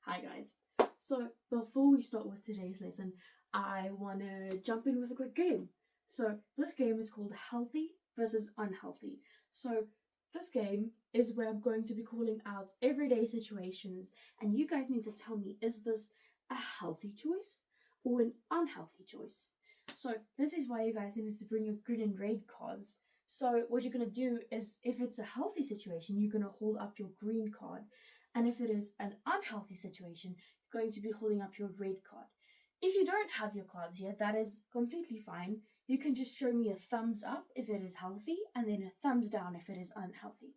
Hi guys. So before we start with today's lesson, I want to jump in with a quick game. So this game is called Healthy versus Unhealthy. So this game is where I'm going to be calling out everyday situations and you guys need to tell me, is this a healthy choice or an unhealthy choice? So this is why you guys needed to bring your green and red cards. So what you're going to do is, if it's a healthy situation, you're going to hold up your green card. And if it is an unhealthy situation, you're going to be holding up your red card. If you don't have your cards yet, that is completely fine. You can just show me a thumbs up if it is healthy, and then a thumbs down if it is unhealthy.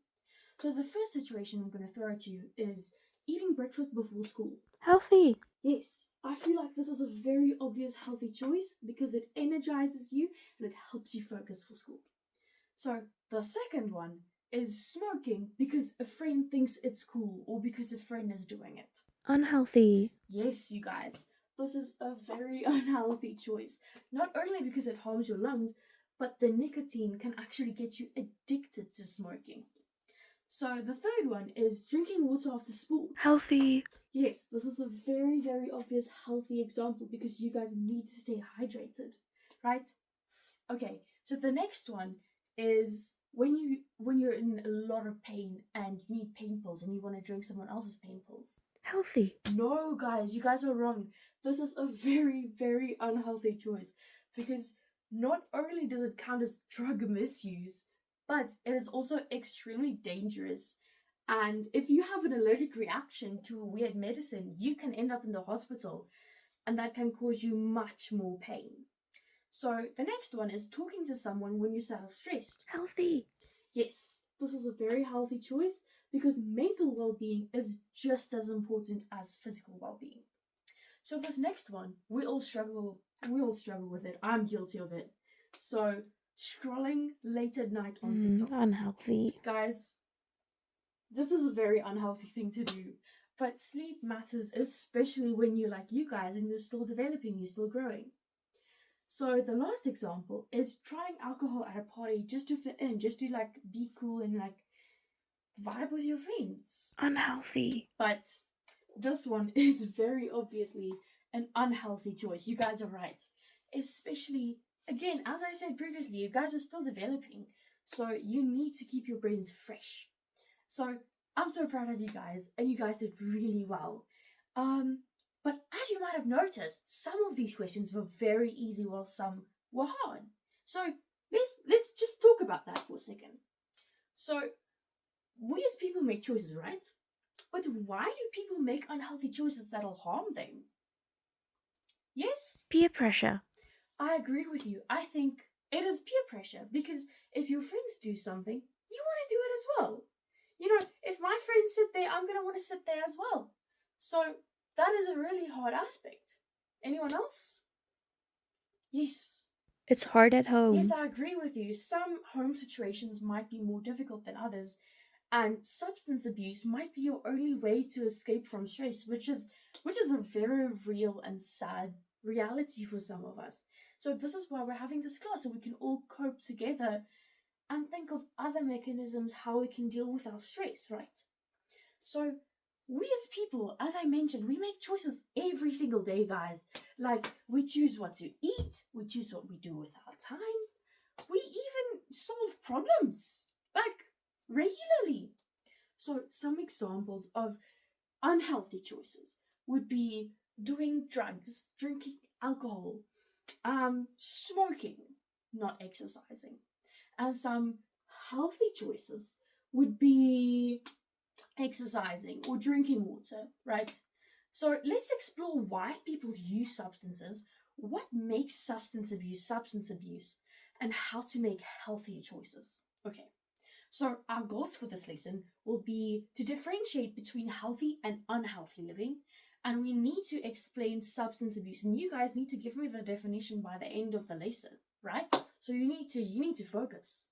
So the first situation I'm going to throw at you is eating breakfast before school. Healthy. Yes, I feel like this is a very obvious healthy choice because it energizes you and it helps you focus for school. So the second one is smoking because a friend thinks it's cool or because a friend is doing it. Unhealthy. Yes, you guys, this is a very unhealthy choice. Not only because it harms your lungs, but the nicotine can actually get you addicted to smoking. So the third one is drinking water after sport. Healthy. Yes, this is a very, very obvious healthy example because you guys need to stay hydrated, right? Okay, so the next one is when you're in a lot of pain and you need pain pills and you want to drink someone else's pain pills. Healthy. No, guys, you guys are wrong. This is a very, very unhealthy choice because not only does it count as drug misuse, but it is also extremely dangerous. And if you have an allergic reaction to a weird medicine, you can end up in the hospital, and that can cause you much more pain. So the next one is talking to someone when you're sad or stressed. Healthy. Yes, this is a very healthy choice because mental well-being is just as important as physical well-being. So this next one, we all struggle with it. I'm guilty of it. So scrolling late at night on TikTok. Unhealthy. Guys, this is a very unhealthy thing to do. But sleep matters, especially when you're like you guys and you're still developing, you're still growing. So the last example is trying alcohol at a party just to fit in, just to like be cool and like vibe with your friends. Unhealthy. But this one is very obviously an unhealthy choice. You guys are right. Especially, again, as I said previously, you guys are still developing. So you need to keep your brains fresh. So I'm so proud of you guys, and you guys did really well. But as you might have noticed, some of these questions were very easy while some were hard. So let's just talk about that for a second. So we as people make choices, right? But why do people make unhealthy choices that'll harm them? Yes? Peer pressure. I agree with you. I think it is peer pressure because if your friends do something, you want to do it as well. You know, if my friends sit there, I'm going to want to sit there as well. So that is a really hard aspect. Anyone else? Yes. It's hard at home. Yes, I agree with you. Some home situations might be more difficult than others, and substance abuse might be your only way to escape from stress, which is a very real and sad reality for some of us. So this is why we're having this class, so we can all cope together and think of other mechanisms how we can deal with our stress, right? So we as people, as I mentioned, we make choices every single day, guys. Like we choose what to eat, we choose what we do with our time, we even solve problems like regularly. So some examples of unhealthy choices would be doing drugs, drinking alcohol, smoking, not exercising. And some healthy choices would be exercising or drinking water, right? So let's explore why people use substances, what makes substance abuse, and how to make healthier choices. Okay, so our goals for this lesson will be to differentiate between healthy and unhealthy living, and we need to explain substance abuse. And you guys need to give me the definition by the end of the lesson, right? So you need to focus.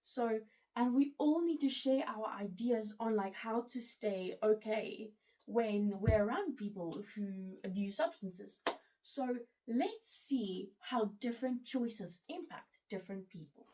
So, and we all need to share our ideas on like how to stay okay when we're around people who abuse substances. So let's see how different choices impact different people.